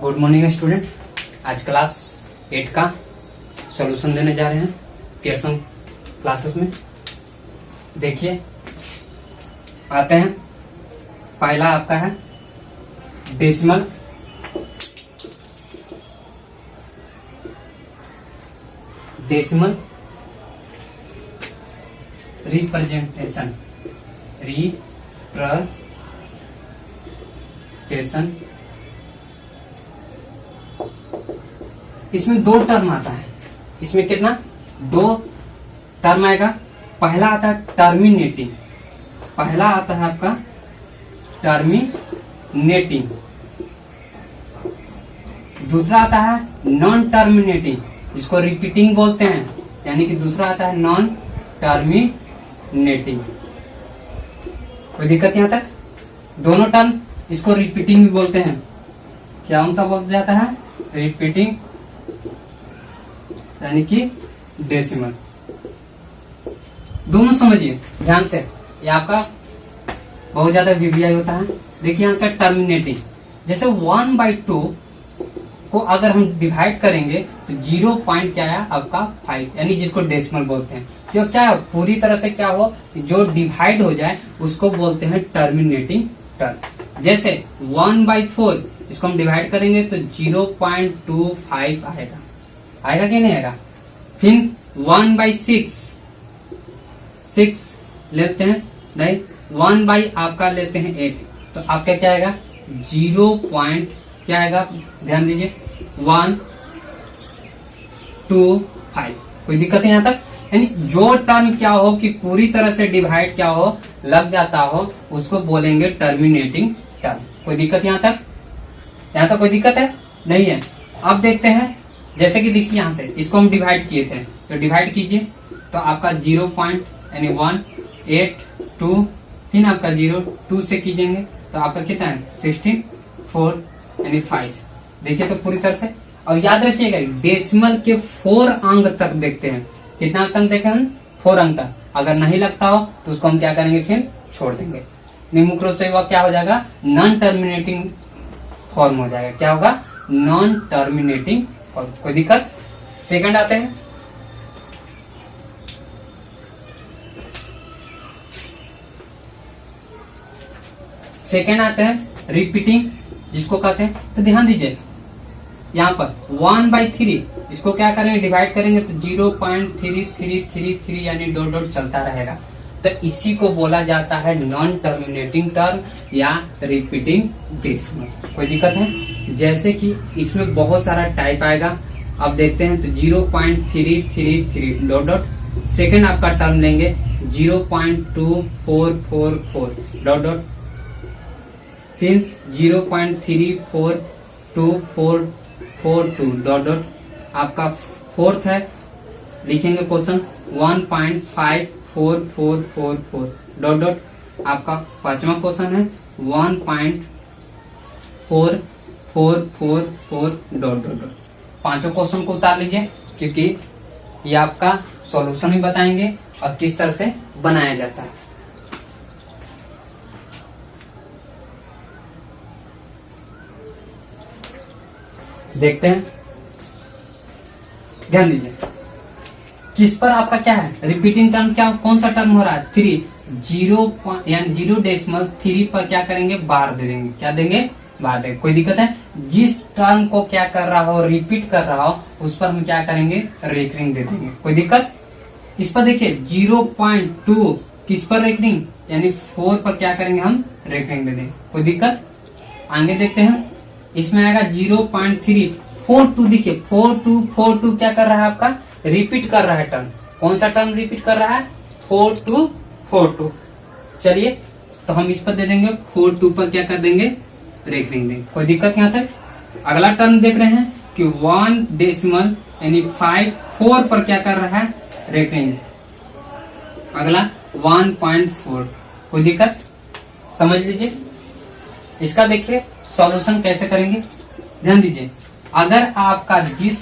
Good morning student. आज class 8 का solution देने जा रहे हैं पियर्सन क्लासेस में। देखिए आते हैं, पहला आपका है डेसिमल। डेसिमल रिप्रेजेंटेशन, इसमें दो टर्म आता है। इसमें कितना? दो टर्म आएगा। पहला आता है टर्मिनेटिंग, पहला आता है आपका टर्मिनेटिंग। दूसरा आता है नॉन टर्मिनेटिंग, जिसको रिपीटिंग बोलते हैं, यानी कि दूसरा आता है नॉन टर्मिनेटिंग। कोई दिक्कत यहां तक? दोनों टर्म इसको रिपीटिंग भी बोलते हैं। क्या कौन सा बोला जाता है? रिपीटिंग, यानी कि डेसिमल। दोनों समझिए ध्यान से, ये आपका बहुत ज्यादा वीवीआई होता है। देखिए यहां से टर्मिनेटिंग, जैसे 1/2 को अगर हम डिवाइड करेंगे तो 0 पॉइंट क्या है आपका 5, यानी जिसको डेसिमल बोलते हैं। जो क्या है पूरी तरह से क्या हो, जो डिवाइड हो जाए उसको बोलते हैं टर्मिनेटिंग टर्म। जैसे 1/4 इसको हम डिवाइड करेंगे तो 0.25 आएगा। आएगा कि नहीं आएगा? फिर 1/6 लेते हैं, नहीं 1 आपका लेते हैं 8, तो आपका क्या आएगा? 0 पॉइंट क्या आएगा? ध्यान दीजिए 125। कोई दिक्कत है यहाँ तक? यानी जो टर्म क्या हो कि पूरी तरह से डिवाइड क्या हो, लग जाता हो, उसको बोलेंगे टर्मिनेटिंग टर्म। कोई दिक्कत यहाँ तक? यहाँ तक कोई दिक्कत है? नहीं है। अब देखते हैं, जैसे कि देखिए यहां से इसको हम डिवाइड किए थे, तो डिवाइड कीजिए तो आपका 0 पॉइंट यानी 1 8 2, फिर आपका 0 2 से कीजिएंगे तो आपका कितना है? 16 4 यानी 5। देखिए तो पूरी तरह से। और याद रखिएगा डेसिमल के 4 अंक तक देखते हैं। कितना अंक देखे हम? 4 अंक तक। अगर नहीं लगता हो तो उसको हम क्या करेंगे? फिर छोड़ देंगे। मुख्य रूप से वह क्या हो जाएगा? नॉन टर्मिनेटिंग फॉर्म हो जाएगा। क्या होगा? Non terminating form. कोई दिक्कत? सेकंड आते हैं, सेकंड आते हैं रिपीटिंग, जिसको कहते हैं। तो ध्यान दीजिए यहाँ पर 1/3 इसको क्या करेंगे? डिवाइड करेंगे तो 0.3333 यानी डॉट डॉट चलता रहेगा। तो इसी को बोला जाता है नॉन टर्मिनेटिंग टर्म या रिपीटिंग डेसिमल। कोई दिक्कत है? जैसे कि इसमें बहुत सारा टाइप आएगा। अब देखते हैं तो 0.333 डॉट डॉट। सेकेंड आपका टर्म लेंगे 0.2444 डॉट डॉट, फिर 0.342442 डॉट डॉट। आपका फोर्थ है, लिखेंगे क्वेश्चन 1.5444 डॉट डॉट। आपका पांचवा क्वेश्चन है 1.4444 डॉट डॉट। पांचों क्वेश्चन को उतार लीजिए, क्योंकि ये आपका सॉल्यूशन भी बताएंगे और किस तरह से बनाया जाता है। देखते हैं, ध्यान दीजिए किस पर आपका क्या है रिपीटिंग टर्म। क्या कौन सा टर्म हो रहा है? 3 यानी 0.3 पर क्या करेंगे? बार दे देंगे। क्या देंगे? बार देंगे। कोई दिक्कत है? जिस टर्म को क्या कर रहा हो, रिपीट कर रहा हो, उस पर हम क्या करेंगे? रेकरिंग दे देंगे। कोई दिक्कत? इस पर देखिए 0.2 किस पर रेकरिंग, यानी 4 पर क्या करेंगे? हम रेकरिंग दे देंगे। कोई दिक्कत? आगे देखते हैं, इसमें आएगा 0.342। देखिए 4242 क्या कर रहा है? आपका रिपीट कर रहा है टर्म। कौन सा टर्म रिपीट कर रहा है? 4242। चलिए तो हम इस पर दे देंगे 42 पर क्या कर देंगे? रेकरिंग देंगे। कोई दिक्कत यहाँ तक? अगला टर्म देख रहे हैं कि 1 डेसिमल यानी 4 पर क्या कर रहा है? रेकरिंग। अगला 1.4। कोई दिक्कत? समझ लीजिए। इसका देखिए सॉल्यूशन कैसे करेंगे। ध्यान दीजिए, अगर आपका जिस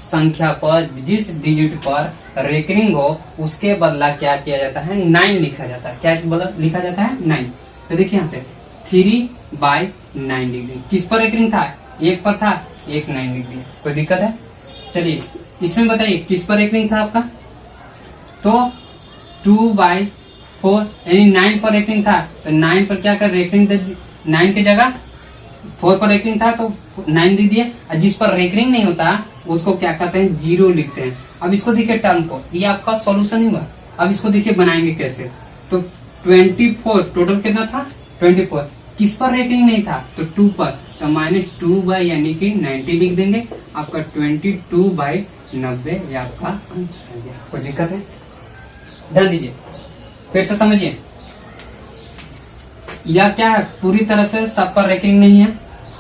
संख्या पर, जिस डिजिट पर रेकरिंग हो, उसके बदला क्या किया जाता है? 9 लिखा जाता है। क्या लिखा जाता है? 9। तो देखिए यहाँ से 3/9 डिग्री किस पर रेकरिंग था? 1 पर था, 1 9 लिख दिया, कोई दिक्कत है? चलिए इसमें बताइए किस पर रेकरिंग था आपका, तो 2/4 यानी 9 पर रेकरिंग था, तो 9 पर क्या कर रेकरिंग, 9 की जगह 4 पर रेकरिंग था तो 9 दे दिया, और जिस पर रेकरिंग नहीं होता उसको क्या कहते हैं, 0 लिखते हैं। अब इसको देखिए टर्म को, ये आपका सॉल्यूशन ही हुआ। अब इसको देखिए बनाएंगे कैसे, तो 24 टोटल कितना था, 24 किस पर रेकरिंग नहीं था, तो 2 पर, तो -2 बाई यानी कि 90 लिख देंगे, आपका 22/90 ये आपका आंसर है। कोई दिक्कत है? ध्यान दीजिए, फिर से समझिए, यह क्या है, पूरी तरह से सब पर रेकरिंग नहीं है,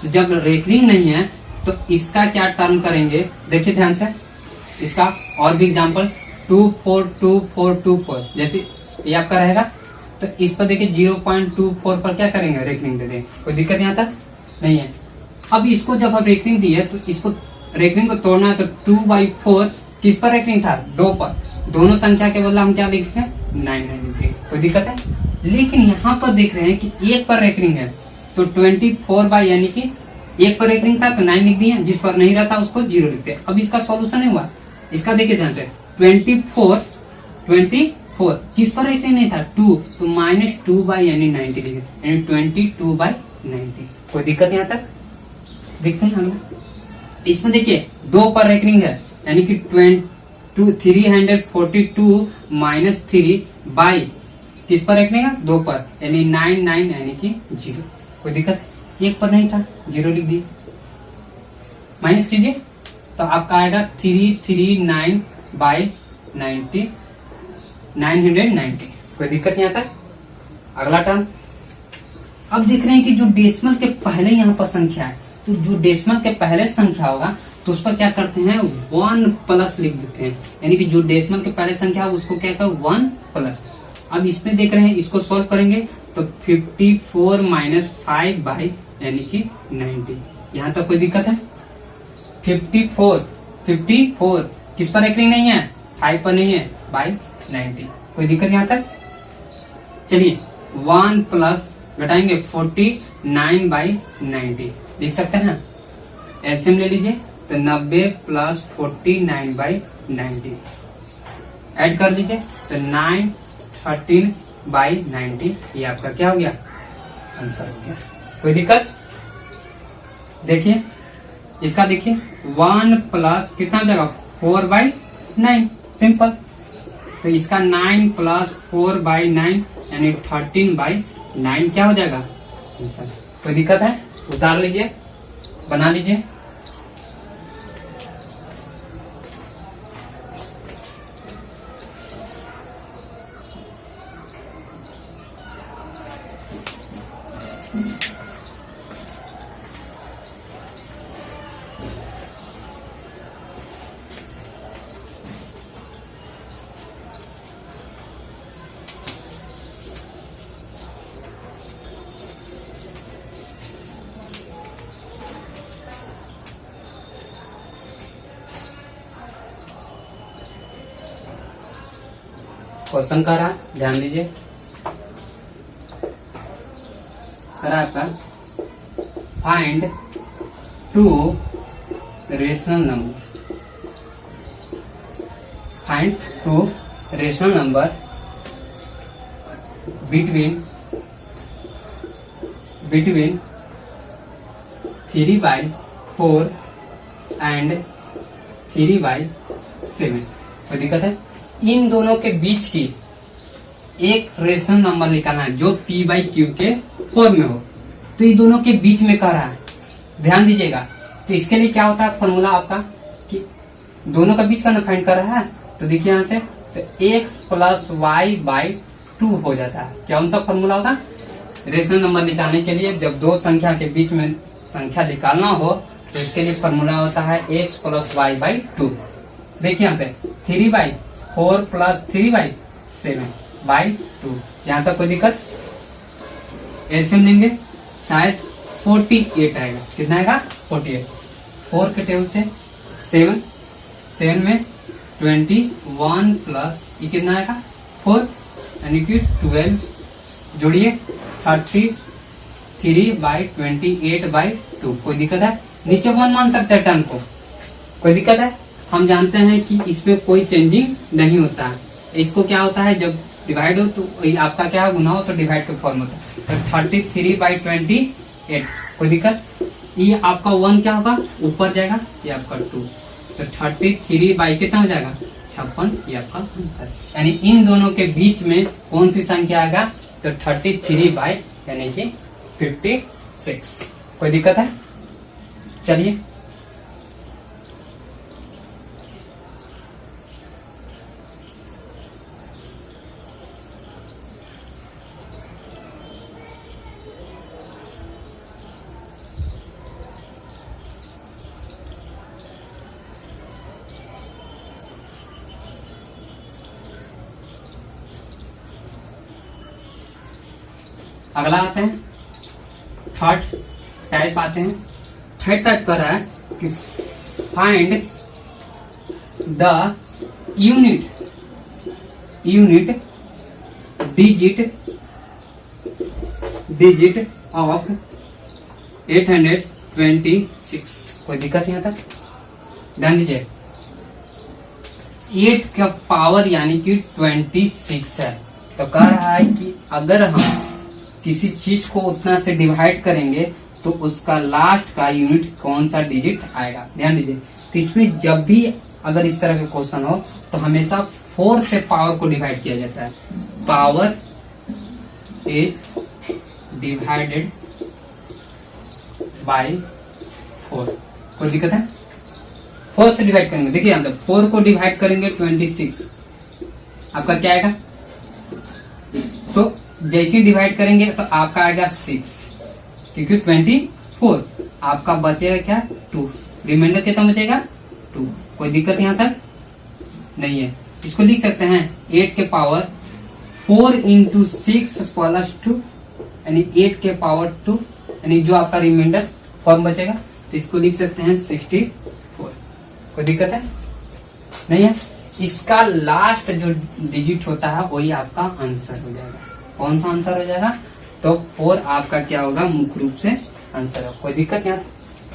तो जब रेकरिंग नहीं है तो इसका क्या टर्म करेंगे, देखिए ध्यान से, इसका और भी एग्जांपल 24244 जैसे ये आपका रहेगा, तो इस पर देखिए 0.24 पर क्या करेंगे, रेकरिंग दे देंगे, कोई दिक्कत यहाँ तक नहीं है। अब इसको जब हम रेकरिंग दी है तो इसको रेकरिंग को तोड़ना है, तो 2/4 किस पर रेकरिंग था, 2 पर, दोनों संख्या के बदला हम क्या लिखेंगे, 9 लिखेंगे, कोई दिक्कत है? लेकिन यहाँ पर देख रहे हैं कि 1 पर रेकरिंग है, तो 24 बाई यानी कि 1 पर रेकरिंग था तो 9 लिख दिए, जिस पर नहीं रहता उसको 0 लिखते हैं। अब इसका सॉल्यूशन नहीं हुआ, इसका देखिए ध्यान से, 24 किस पर रेकरिंग नहीं था, 2, तो -2 बाई यानी 90 लिखे, यानी 22/90, कोई दिक्कत यहाँ तक दिखते हैं हम? इसमें देखिए 2 पर रेकरिंग है, यानी कि 342 -3 बाई किस पर रेकरिंग है, 2 पर, यानी 99 यानी कि 0, कोई दिक्कत है? 1 पर नहीं था, 0 लिख दिए, माइनस कीजिए, तो आपका आएगा 339/90, 990, कोई दिक्कत यहाँ तक? अगला टर्म, अब देख रहे हैं कि जो डेसिमल के पहले यहाँ पर संख्या है, तो जो डेसिमल के पहले संख्या होगा तो उस पर क्या करते हैं, 1+ लिख देते हैं, यानी कि जो डेसिमल के पहले संख्या है उसको क्या कहते हैं, 1+। अब इसमें देख रहे हैं, इसको सॉल्व करेंगे तो 54 - 5 बाई यानी कि 90, यहाँ तक कोई दिक्कत है? 54 किस पर रेकरिंग नहीं है, 5 पर नहीं है, बाई 90, कोई दिक्कत यहाँ तक? चलिए 1+ घटाएंगे 49/90 लिख सकते हैं, एलसीएम ले लीजिए, तो 90 + 49/90 ऐड कर लीजिए, तो 913/90 ये आपका क्या हो गया, आंसर हो गया, कोई दिक्कत? देखिए इसका देखिए 1+ कितना जगह, 4/9, सिंपल, तो इसका 9 + 4/9 यानी 13/9 क्या हो जाएगा, आंसर। कोई दिक्कत है? उतार लीजिए, बना लीजिए। क्वेश्चन का रहा, ध्यान दीजिए, करा आपका find 2 rational number, find 2 rational number between 3/4 and 3/7, कोई दिक्कत है? इन दोनों के बीच की एक रेशनल नंबर निकालना है जो P/Q के फॉर्म में हो, तो ये दोनों के बीच में कर रहा है, ध्यान दीजिएगा। तो इसके लिए क्या होता है फॉर्मूला आपका, कि दोनों का बीच का ना फाइंड कर रहा है, तो देखिए यहाँ से, तो x + y/2 हो जाता है। क्या उनका फॉर्मूला होगा रेशनल नंबर निकालने के लिए, जब दो संख्या के बीच में संख्या निकालना हो तो इसके लिए फॉर्मूला होता है x + y/2। देखिए यहाँ से 3/4 + 3/7/2, यहाँ तक कोई दिक्कत? एलसीएम लेंगे, शायद 48 आएगा, कितना आएगा, 48, 4 के टेबल से 7 में 21 प्लस ये कितना आएगा, 4 यानी कि 12, जोड़िए 33/28/2, कोई दिक्कत है? नीचे 1 मान सकते हैं टर्म को, कोई दिक्कत है? हम जानते हैं कि इसमें कोई चेंजिंग नहीं होता है। इसको क्या होता है, जब डिवाइड हो तो आपका क्या गुना हो तो डिवाइड का फॉर्म होता है। तो 33/28, कोई दिक्कत? ये आपका 1 क्या होगा, ऊपर जाएगा, ये आपका 2, तो 33 बाई कितना हो जाएगा, 56, ये आपका आंसर। यानी इन दोनों के बीच में कौन सी संख्या आएगा, तो 33 बाई यानी कि 56। कोई दिक्कत है? चलिए अगला आते हैं, थर्ड टाइप आते हैं। थर्ड टाइप कर रहा है कि find the unit digit of 826। कोई दिक्कत नहीं आता? ध्यान दीजिए, 8 का पावर यानी कि 26 है। तो कह रहा है कि अगर हम किसी चीज को उतना से डिवाइड करेंगे तो उसका लास्ट का यूनिट कौन सा डिजिट आएगा। ध्यान दीजिए, तो इसमें जब भी अगर इस तरह का क्वेश्चन हो तो हमेशा 4 से पावर को डिवाइड किया जाता है। Power is divided by 4। कोई दिक्कत है? 4 से डिवाइड करेंगे, देखिए यहां 4 को डिवाइड करेंगे 26, आपका क्या आएगा, तो जैसे डिवाइड करेंगे तो आपका आएगा 6, क्योंकि 24 आपका बचेगा क्या, 2, रिमाइंडर कितना बचेगा, 2। कोई दिक्कत यहां तक नहीं है? इसको लिख सकते हैं 8 के पावर 4 इंटू 6 प्लस 2, यानी 8 के पावर 2, यानी जो आपका रिमाइंडर फॉर्म बचेगा, तो इसको लिख सकते हैं 64। कोई दिक्कत है? नहीं है? इसका लास्ट जो डिजिट होता है वही आपका आंसर हो जाएगा। कौन सा आंसर हो जाएगा, तो 4 आपका क्या होगा, मुख्य रूप से आंसर है। कोई दिक्कत यहाँ?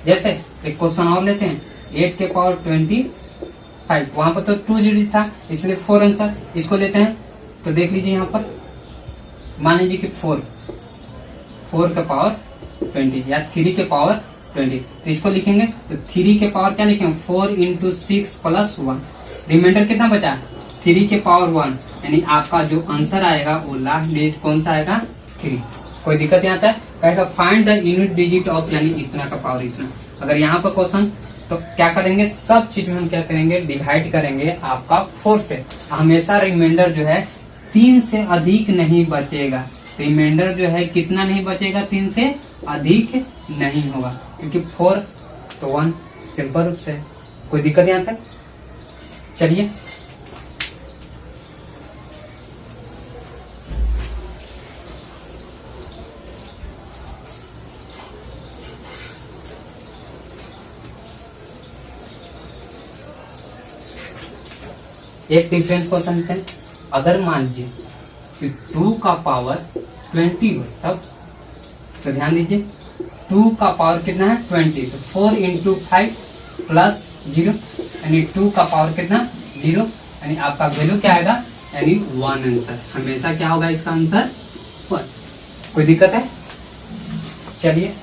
जैसे एक क्वेश्चन और लेते हैं, 8 के पावर 25, वहां पर तो 2 डिजिट था इसलिए 4 आंसर। इसको लेते हैं तो देख लीजिए यहाँ पर, मान लीजिए कि 4 का पावर 20 या 3 के पावर 20, तो इसको लिखेंगे तो 3 के पावर क्या लिखेंगे, 4 इंटू 6 प्लस 1, रिमाइंडर कितना बचा, 3 के पावर 1, यानी आपका जो आंसर आएगा वो लास्ट डिजिट कौन सा आएगा, 3। कोई दिक्कत यहाँ से? कहेगा find the unit digit of, यानी इतना का पावर इतना। अगर यहाँ पर क्वेश्चन तो क्या करेंगे, सब चीज में हम क्या करेंगे, डिवाइड करेंगे आपका 4 से। हमेशा रिमाइंडर जो है 3 से अधिक नहीं बचेगा। रिमाइंडर जो है कितना नहीं बचेगा, 3 से अधिक नहीं होगा, क्योंकि 4 तो 1, सिंपल रूप से। कोई दिक्कत यहाँ तक? चलिए एक डिफरेंस क्वेश्चन लेते हैं। अगर मान लीजिए कि 2 का पावर 20 हो, तब तो ध्यान दीजिए 2 का पावर कितना है, 20, तो 4 इंटू 5 प्लस 0, यानी 2 का पावर कितना, 0, यानी आपका वैल्यू क्या आएगा, यानी 1 आंसर। हमेशा क्या होगा इसका आंसर, 1। कोई दिक्कत है? चलिए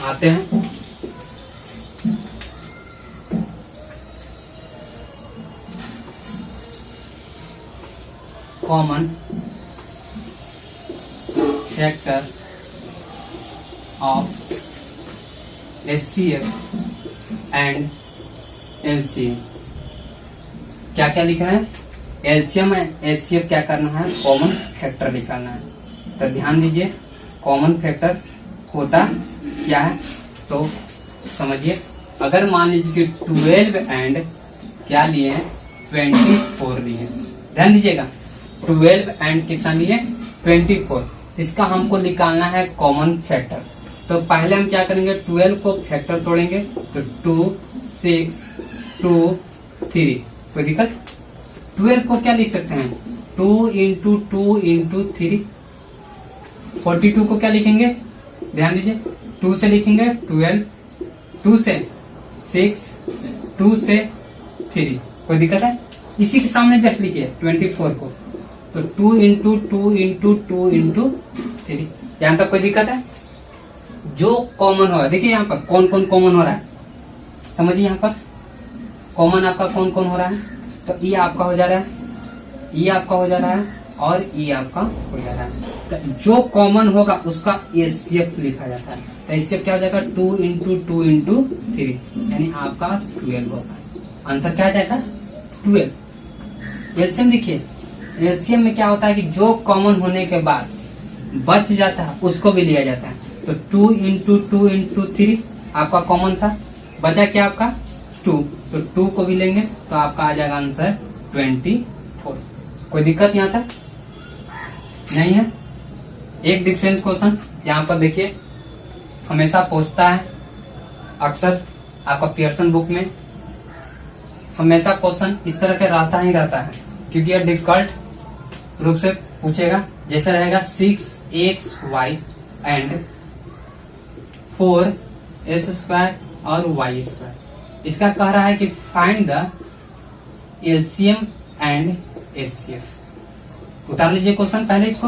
आते हैं common factor of HCF and LCM। क्या क्या लिखना है, LCM एंड HCF क्या करना है, कॉमन फैक्टर निकालना है। तो ध्यान दीजिए, कॉमन फैक्टर होता क्या है, तो समझिए। अगर मान लीजिए कि 12 एंड क्या लिए हैं, 24 लिए। ध्यान दीजिएगा, 12 एंड कितना लिए, 24। इसका हमको निकालना है कॉमन फैक्टर। तो पहले हम क्या करेंगे, 12 को फैक्टर तोड़ेंगे, तो 2 6 2 3, कोई दिक्कत। 12 को क्या लिख सकते हैं, 2 इंटू 2 इंटू 3। 42 को क्या लिखेंगे, ध्यान दीजिए, 2 से लिखेंगे 12, 2 से 6, 2 से 3, कोई दिक्कत है। इसी के सामने जस्ट लिखिए 24 को, तो 2 इंटू 2 इंटू 2 इंटू 3। यहां तक कोई दिक्कत है। जो कॉमन होगा, देखिए यहाँ पर कौन कौन कॉमन हो रहा है, समझिए यहाँ पर कॉमन आपका कौन कौन हो रहा है। तो ये आपका हो जा रहा है, ये आपका हो जा रहा है, और ये आपका हो जा रहा है। तो जो कॉमन होगा उसका एचसीएफ लिखा जाता है। तो एचसीएफ क्या हो जाएगा, 2 इंटू 2 इंटू 3, यानी आपका 12 होगा। आंसर क्या आ जाएगा, 12। एलसीएम देखिए, एलसीएम में क्या होता है कि जो कॉमन होने के बाद बच जाता है उसको भी लिया जाता है। तो 2 इंटू 2 इंटू 3 आपका कॉमन था, बचा क्या आपका 2, तो 2 को भी लेंगे तो आपका आ जाएगा आंसर 24। कोई दिक्कत यहाँ तक नहीं है। एक डिफरेंस क्वेश्चन यहाँ पर देखिए, हमेशा पूछता है, अक्सर आपका पियर्सन बुक में हमेशा क्वेश्चन इस तरह के रहता ही रहता है, क्योंकि यह डिफिकल्ट रूप से पूछेगा। जैसा रहेगा 6xy एंड 4s² और y²। इसका कह रहा है कि find the LCM and HCF. उतार लीजिए क्वेश्चन पहले इसको।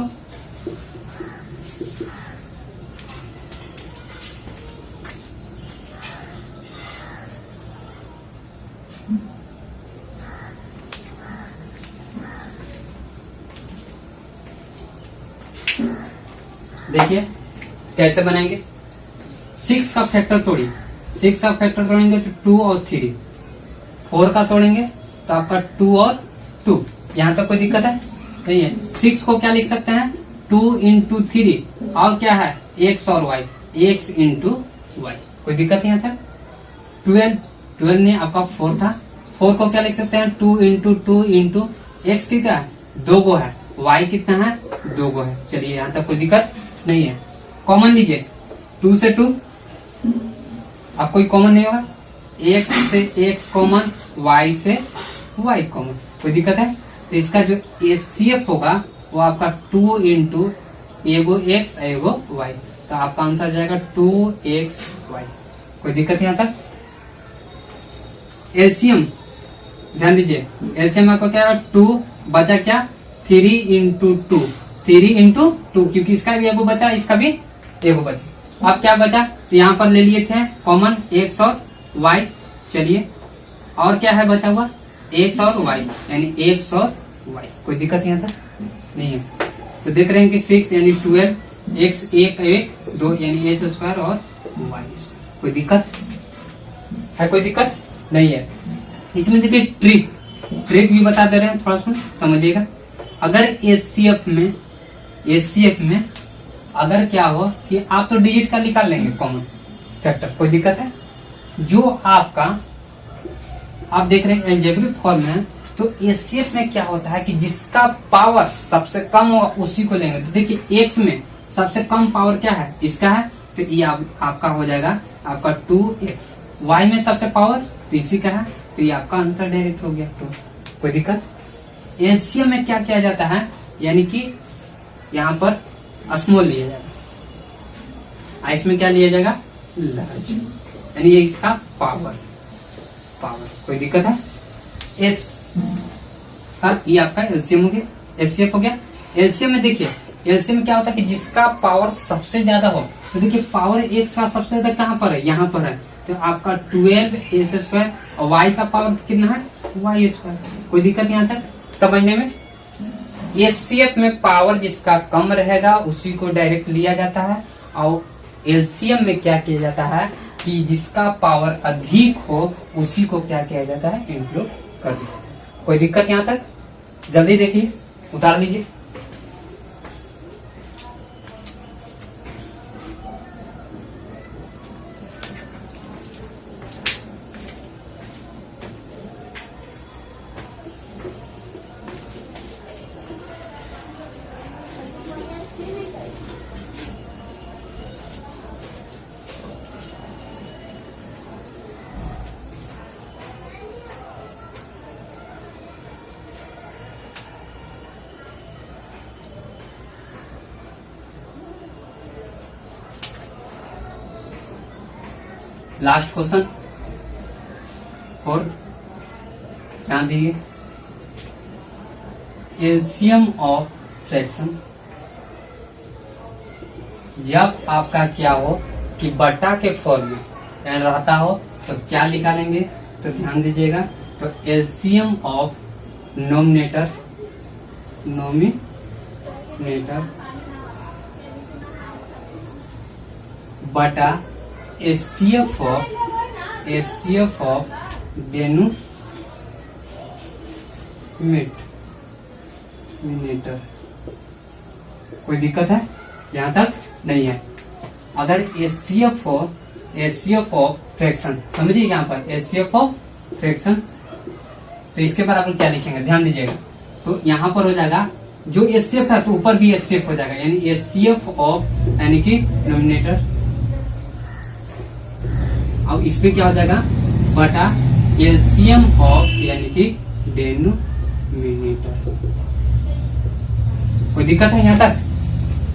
देखिए कैसे बनाएंगे, 6 का फैक्टर तोड़िए, 6 का फैक्टर तोड़ेंगे तो 2 और 3, 4 का तोड़ेंगे तो आपका 2 और 2। यहाँ तक कोई दिक्कत है नहीं है। 6 को क्या लिख सकते हैं, 2 इंटू 3, और क्या है x और y, x इंटू वाई, कोई दिक्कत यहाँ तक। 12 में आपका 4 था, 4 को क्या लिख सकते हैं, 2 इंटू 2 इंटू x कितना है, 2 गो है, y कितना है, 2 गो है। चलिए यहाँ तक कोई दिक्कत नहीं है। कॉमन लीजिए, 2 से 2, अब कोई कॉमन नहीं होगा, x से x कॉमन, y से y कॉमन, कोई दिक्कत है। तो इसका जो एचसीएफ होगा वो आपका 2 इंटू एगो x एगो y, तो आपका आंसर जाएगा 2xy, कोई दिक्कत यहाँ तक। एलसीएम ध्यान दीजिए, एलसीएम आपका क्या है, 2 बचा क्या, 3 इंटू 2, 3 इंटू 2, क्योंकि इसका भी एगो बचा, इसका भी एगो बचा। अब क्या बचा, तो यहाँ पर ले लिए थे कॉमन x और y। चलिए और क्या है बचा हुआ, x और y, यानी x और y, कोई दिक्कत यहाँ तक नहीं है। तो देख रहे हैं कि 6 यानी 12, x 1 2 यानी s² और y², कोई दिक्कत है, कोई दिक्कत नहीं है। इसमें देखिए ट्रिक भी बता दे रहे हैं, थोड़ा सा समझिएगा। अगर एचसीएफ में अगर क्या हो कि आप तो डिजिट का निकाल लेंगे कॉमन फैक्टर, कोई दिक्कत है। जो आपका आप देख रहे हैं एल्जेब्रिक फॉर्म में, तो एचसीएफ में क्या होता है कि जिसका पावर सबसे कम होगा उसी को लेंगे। तो देखिए x में सबसे कम पावर क्या है, इसका है, तो ये आपका हो जाएगा आपका 2x। y में सबसे पावर तो इसी का है, तो ये आपका आंसर डायरेक्ट हो गया 2, कोई दिक्कत। एलसीएम में क्या किया जाता है, यानी कि यहाँ पर स्मॉल लिया जाएगा, इसमें क्या लिया जाएगा, लार्ज, यानी ये इसका पावर, कोई दिक्कत है। ये आपका एलसीएम हो गया, एचसीएफ हो गया। एलसीएम में देखिए, एलसीएम में क्या होता है कि जिसका पावर सबसे ज्यादा हो, तो देखिए पावर एक का सबसे ज्यादा कहाँ पर है, यहाँ पर है, तो आपका 12s² और y का पावर कितना है, y², कोई दिक्कत यहाँ तक समझने में। एचसीएफ में पावर जिसका कम रहेगा उसी को डायरेक्ट लिया जाता है, और एलसीएम में क्या किया जाता है कि जिसका पावर अधिक हो उसी को क्या किया जाता है, इंक्लूड कर दिया जाता है। कोई दिक्कत यहाँ तक, जल्दी देखिए, उतार लीजिए। लास्ट क्वेश्चन फोर्थ, ध्यान दीजिए। एलसीएम ऑफ फ्रैक्शन, जब आपका क्या हो कि बटा के फॉर्म में रहता हो तो क्या निकालेंगे, तो ध्यान दीजिएगा। तो एलसीएम ऑफ नोमिनेटर बटा एचसीएफ ऑफ डेनोमिनेटर। कोई दिक्कत है? यहां तक नहीं है। अगर एचसीएफ ऑफ फ्रैक्शन, समझिए यहाँ पर एचसीएफ ऑफ फ्रैक्शन, तो इसके बाद अपन क्या लिखेंगे, ध्यान दीजिएगा। तो यहाँ पर हो जाएगा जो एचसीएफ है तो ऊपर भी एचसीएफ हो जाएगा, यानी एचसीएफ ऑफ यानी कि नोमिनेटर। अब इस पे क्या हो जाएगा, बटा एलसीएम ऑफ यानी कि डेनोमिनेटर। कोई दिक्कत है यहाँ तक?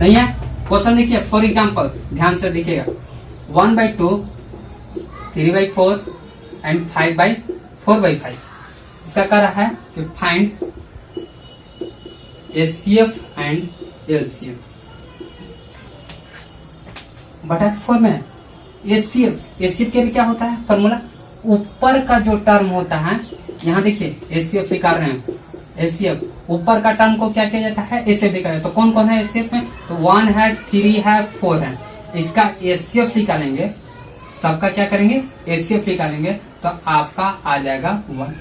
नहीं है। क्वेश्चन देखिए, फॉर एग्जाम्पल ध्यान से देखिएगा। 1/2, 3/4 एंड 5/4/5। इसका कह रहा है कि फाइंड एचसीएफ एंड एलसीएम। बटा के फॉर्म में एचसीएफ के लिए क्या होता है फॉर्मूला, ऊपर का जो टर्म होता है, यहाँ देखिए एचसीएफ निकाल रहे हैं। एचसीएफ ऊपर का टर्म को क्या किया जाता है, एचसीएफ निकाला जाता है। तो कौन कौन है एचसीएफ में, तो 1 है, 3 है, 4 है। इसका एचसीएफ निकालेंगे, सबका क्या करेंगे, एचसीएफ निकालेंगे, तो आपका आ जाएगा 1।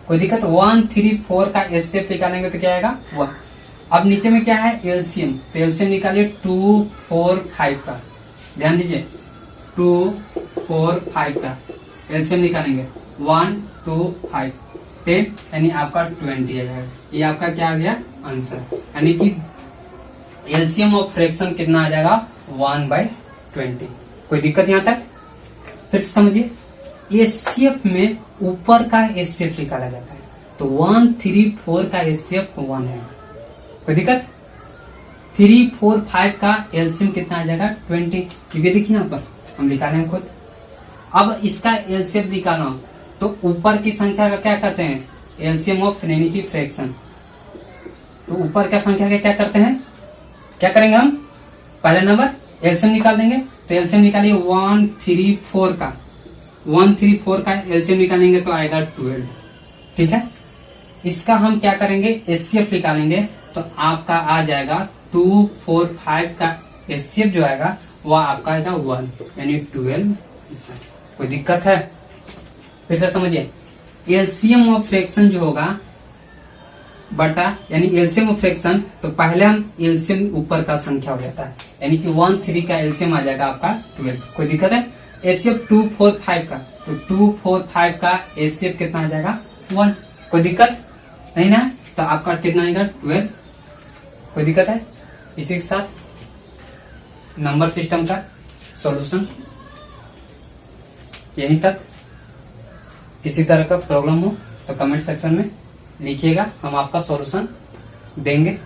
कोई दिक्कत? 1, 3, 4 का एचसीएफ निकालेंगे तो क्या आएगा 1। अब नीचे में क्या है, एलसीएम, तो एलसीएम निकालिए 2, 4, 5 का। ध्यान दीजिए 2, 4, 5 का एलसीएम निकालेंगे 1, 2, 5, 10 यानी आपका 20 आ जाएगा। ये आपका क्या आ गया आंसर, यानी कि एलसीएम ऑफ फ्रैक्शन कितना आ जाएगा 1/20। कोई दिक्कत यहाँ तक? फिर समझिए, एचसीएफ में ऊपर का एचसीएफ निकाला जाता है, तो 1, 3, 4 का एचसीएफ 1 है। कोई दिक्कत? 3, 4, 5 का एलसीएम कितना आ जाएगा 20, क्योंकि देखिए यहाँ पर हम निकालेंगे खुद। अब इसका एलसीएम निकालना तो ऊपर की संख्या का क्या करते हैं, एलसीएम ऑफ यानी कि फ्रैक्शन। तो ऊपर का संख्या का क्या करते हैं, क्या करेंगे हम, पहले नंबर एलसीएम निकाल देंगे। तो एलसीएम निकालिए 1, 3, 4 का, 1, 3, 4 का एलसीएम निकालेंगे तो आएगा 12। ठीक है। इसका हम क्या करेंगे, एचसीएफ निकालेंगे, तो आपका आ जाएगा 2, 4, 5 का एचसीएफ जो आएगा वह आपका आएगा 1 यानी 12। कोई दिक्कत है? फिर से समझिए, एलसीएम ऑफ फ्रैक्शन जो होगा बटा यानी एलसीएम ऑफ फ्रैक्शन, तो पहले हम एलसीएम ऊपर का संख्या हो जाता है, यानी कि 1, 3 का एलसीएम आ जाएगा आपका 12। कोई दिक्कत है? एचसीएफ 2, 4, 5 का, तो 2, 4, 5 का एचसीएफ कितना आ जाएगा 1। कोई दिक्कत नहीं ना? तो आपका कितना आएगा 12। कोई दिक्कत है? इसी के साथ नंबर सिस्टम का सॉल्यूशन यहीं तक। किसी तरह का प्रॉब्लम हो तो कमेंट सेक्शन में लिखिएगा, हम आपका सॉल्यूशन देंगे।